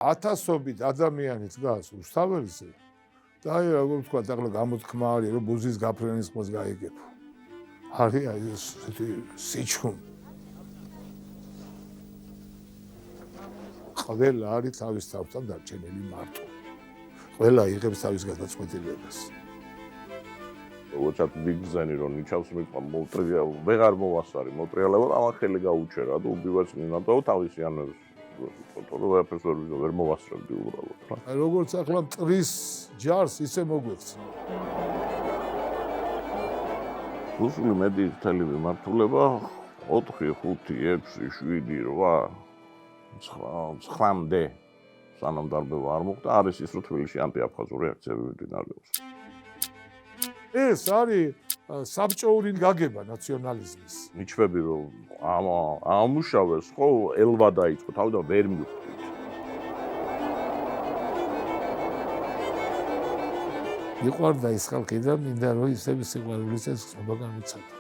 ათასობით ადამიანი დგას რუსთაველზე და აი როგორ ვთქვა, ახლა გამოთქმა არის, რომ ბუზის გაფრენის ხმას გაიგებო. არის აი ეს სიჩქუნე. ყველა არის თავის თავთან დარჩენილი მარტო. ყველა იღებს თავის გადაწყვეტილებას. როგორც ბიგზენი რომ ნიჩავს მიყვა მოუტრია, ვეღარ მოვასარი, მოტრიალებად ამან ხელი გაუჩერა და უბივას ნინატო თავისი ანერს თორე პროფესორი ვერ მოვასწრებდი უბრალოდ რა. აი როგორც ახლა მტრის ჯარს ისე მოგვეცნო. რუსული მედიის მთელი მიმართულება 4, 5, 6, 7, 8, 9-მდე სანამ დარბევა არ მოხდა, არის ის რომ თბილისში ანტიაფხაზური აქციები მიმდინარეობს. ეს არის საბჭოური გაგება ნაციონალიზმის. მიჩვევი რომ ამუშავეს ხო ელვა დაიწყო თავიდან ვერ მივხვდით. მიყვარდა ის ხალხი და მინდა რომ ისევ სიყვარულის ეს ხსობა გამიცადა.